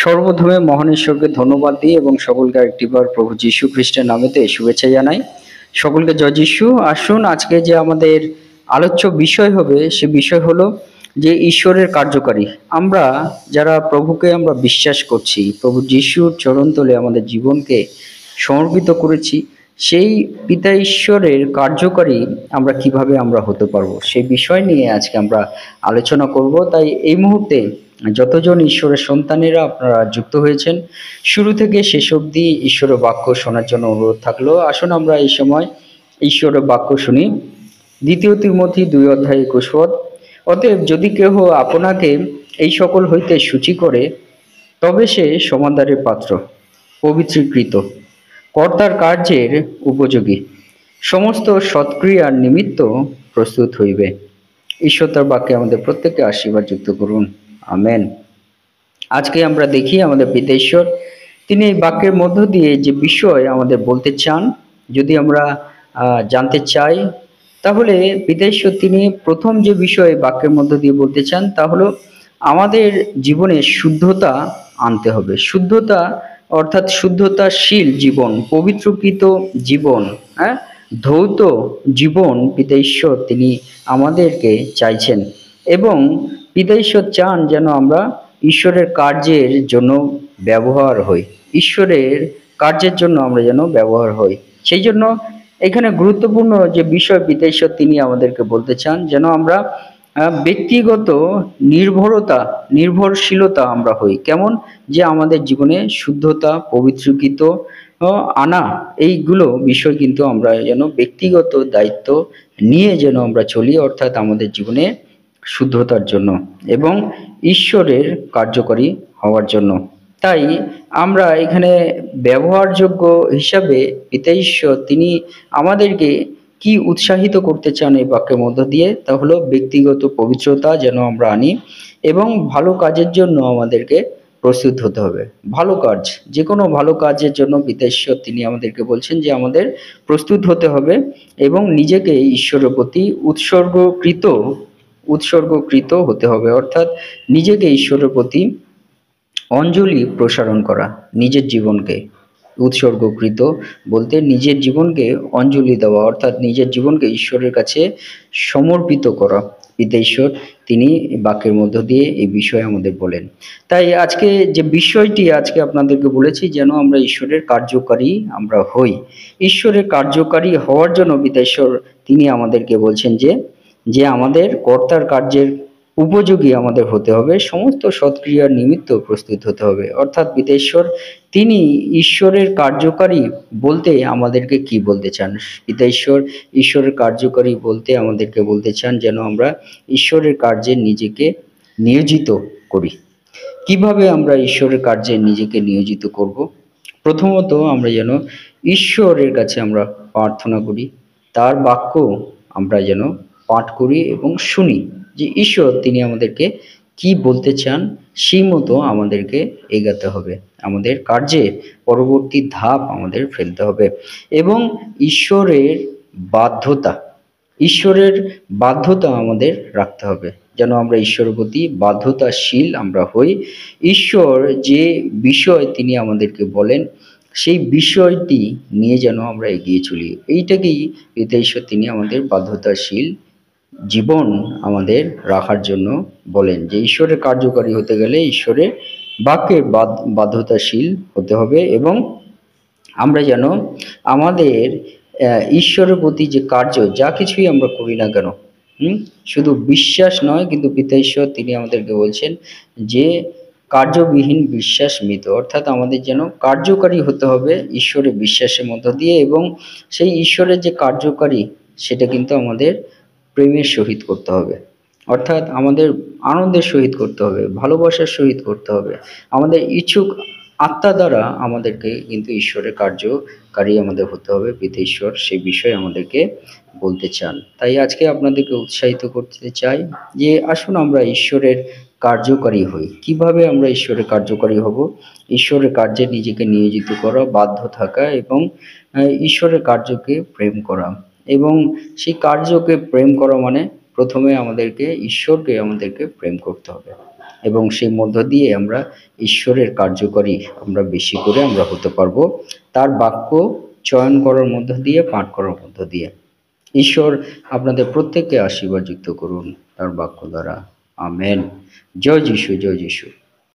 সর্বপ্রথমে মহান ঈশ্বরকে ধন্যবাদ দিই এবং সকলকে আরেকটিবার প্রভু যীশু খ্রিস্টের নামেতে শুভেচ্ছা জানাই। সকলকে জয় যীশু। আসুন আজকে যে আমাদের আলোচ্য বিষয় হবে সে বিষয় হলো যে ঈশ্বরের কার্যকারী। আমরা যারা প্রভুকে আমরা বিশ্বাস করছি, প্রভু যীশুর চরণতলে আমাদের জীবনকে সমর্পিত করেছি, সেই পিতা ঈশ্বরের কার্যকারী আমরা কিভাবে আমরা হতে পারবো সেই বিষয় নিয়ে আজকে আমরা আলোচনা করব। তাই এই মুহূর্তে যতজন ঈশ্বরের সন্তানেরা আপনারা যুক্ত হয়েছেন, শুরু থেকে শেষ অবধি ঈশ্বরের বাক্য শোনার জন্য অনুরোধ থাকলো। আসুন আমরা এই সময় ঈশ্বরের বাক্য শুনি। দ্বিতীয় তিমথি 2:21। অতএব যদি কেহ আপনাকে এই সকল হইতে সূচি করে, তবে সে সমাদরের পাত্র, পবিত্রীকৃত, কর্তার কার্যের উপযোগী, সমস্ত সৎক্রিয়ার নিমিত্ত প্রস্তুত হইবে। ঈশ্বর তার বাক্যে আমাদের প্রত্যেককে আশীর্বাদ যুক্ত করুন। আমেন। আজকে আমরা দেখি আমাদের পিতা ঈশ্বর তিনি এই বাক্যের মধ্য দিয়ে যে বিষয় আমাদের বলতে চান, যদি আমরা জানতে চাই, তাহলে পিতা ঈশ্বর তিনি প্রথম যে বিষয় বাক্যের মধ্য দিয়ে বলতে চান তা হলো আমাদের জীবনে শুদ্ধতা আনতে হবে। শুদ্ধতা অর্থাৎ শুদ্ধতাশীল জীবন, পবিত্রকৃত জীবন, হ্যাঁ, ধৌত জীবন পিতা ঈশ্বর তিনি আমাদেরকে চাইছেন। এবং পিতা ঈশ্বর চান যেন আমরা ঈশ্বরের কার্যের জন্য ব্যবহার হই, ঈশ্বরের কার্যের জন্য আমরা যেন ব্যবহার হই। সেই জন্য এখানে গুরুত্বপূর্ণ যে বিষয় পিতা ঈশ্বর তিনি আমাদেরকে বলতে চান, যেন আমরা ব্যক্তিগত নির্ভরশীলতা আমরা হই। কেমন? যে আমাদের জীবনে শুদ্ধতা, পবিত্রকৃত আনা, এইগুলো বিষয় কিন্তু আমরা যেন ব্যক্তিগত দায়িত্ব নিয়ে যেন আমরা চলি, অর্থাৎ আমাদের জীবনে শুদ্ধতার জন্য এবং ঈশ্বরের কার্যকরী হওয়ার জন্য। তাই আমরা এখানে ব্যবহারযোগ্য হিসাবে পিতা ঈশ্বর তিনি আমাদেরকে কি উৎসাহিত করতে চান এই বাক্যের মধ্য দিয়ে, তা হলো ব্যক্তিগত পবিত্রতা যেন আমরা আনি এবং ভালো কাজের জন্য আমাদেরকে প্রস্তুত হতে হবে। ভালো কাজ, যে কোনো ভালো কাজের জন্য পিতা ঈশ্বর তিনি আমাদেরকে বলছেন যে আমাদের প্রস্তুত হতে হবে এবং নিজেকে ঈশ্বরের প্রতি উৎসর্গকৃত হতে হবে, অর্থাৎ নিজেকে ঈশ্বরের প্রতি অঞ্জলি প্রসারণ করা। নিজের জীবনকে উৎসর্গকৃত বলতে নিজের জীবনকে অঞ্জলি দেওয়া, অর্থাৎ নিজের জীবনকে ঈশ্বরের কাছে সমর্পিত করা। পিতা ঈশ্বর তিনি বাক্যের মধ্য দিয়ে এই বিষয়ে আমাদের বলেন। তাই আজকে যে বিষয়টি আজকে আপনাদেরকে বলেছি, যেন আমরা ঈশ্বরের কার্যকারী আমরা হই। ঈশ্বরের কার্যকারী হওয়ার জন্য পিতা ঈশ্বর তিনি আমাদেরকে বলছেন যে যে আমাদের কর্তার কার্যের উপযোগী আমাদের হতে হবে, সমস্ত সৎক্রিয়ার নিমিত্ত প্রস্তুত হতে হবে। অর্থাৎ পিতা ঈশ্বর তিনি ঈশ্বরের কার্যকারী বলতে আমাদেরকে কি বলতে চান? পিতা ঈশ্বর ঈশ্বরের কার্যকারী বলতে আমাদেরকে বলতে চান যেন আমরা ঈশ্বরের কার্যে নিজেকে নিয়োজিত করি। কিভাবে আমরা ঈশ্বরের কার্যে নিজেকে নিয়োজিত করব? প্রথমত আমরা যেন ঈশ্বরের কাছে আমরা প্রার্থনা করি, তার বাক্য আমরা যেন পাঠ করি এবং শুনি যে ঈশ্বর তিনি আমাদেরকে কি বলতে চান, সেই মতো আমাদেরকে এগাতে হবে, আমাদের কার্যে পরবর্তী ধাপ আমাদের ফেলতে হবে। এবং ঈশ্বরের বাধ্যতা আমাদের রাখতে হবে, যেন আমরা ঈশ্বরের প্রতি বাধ্যতাশীল আমরা হই। ঈশ্বর যে বিষয় তিনি আমাদেরকে বলেন সেই বিষয়টি নিয়ে যেন আমরা এগিয়ে চলি। এইটাকেই পিতা ঈশ্বর তিনি আমাদের বাধ্যতাশীল জীবন আমাদের রাখার জন্য বলেন, যে ঈশ্বরের কার্যকারী হতে গেলে ঈশ্বরের বাক্যের বাধ্যতাশীল হতে হবে এবং আমরা যেন আমাদের ঈশ্বরের প্রতি যে কার্য যা কিছুই আমরা করি না কেন, শুধু বিশ্বাস নয়, কিন্তু পিতা ঈশ্বর তিনি আমাদেরকে বলছেন যে কার্যবিহীন বিশ্বাস মৃত, অর্থাৎ আমাদের যেন কার্যকারী হতে হবে ঈশ্বরের বিশ্বাসের মধ্য দিয়ে। এবং সেই ঈশ্বরের যে কার্যকারী সেটা কিন্তু আমাদের প্রেমের সহিত করতে হবে, অর্থাৎ আমাদের আনন্দের সহিত করতে হবে, ভালোবাসার সহিত করতে হবে, আমাদের ইচ্ছুক আত্মা দ্বারা আমাদেরকে কিন্তু ঈশ্বরের কার্যকারী আমাদের হতে হবে। পিতা ঈশ্বর সেই বিষয়ে আমাদেরকে বলতে চান। তাই আজকে আপনাদেরকে উৎসাহিত করতে চাই যে আসুন আমরা ঈশ্বরের কার্যকারী হই। কিভাবে আমরা ঈশ্বরের কার্যকারী হব? ঈশ্বরের কার্যে নিজেকে নিয়োজিত করা, বাধ্য থাকা এবং ঈশ্বরের কার্যকে প্রেম করা। এবং সেই কার্যকে প্রেম করা মানে প্রথমে আমাদেরকে ঈশ্বরকে আমাদেরকে প্রেম করতে হবে। এবং সেই মধ্য দিয়ে আমরা ঈশ্বরের কার্যকরী আমরা বেশি করে আমরা হতে পারবো, তার বাক্য চয়ন করার মধ্য দিয়ে, পাঠ করার মধ্য দিয়ে। ঈশ্বর আপনাদের প্রত্যেককে আশীর্বাদ যুক্ত করুন তার বাক্য দ্বারা। আমেন। জয় যিশু, জয় যিশু।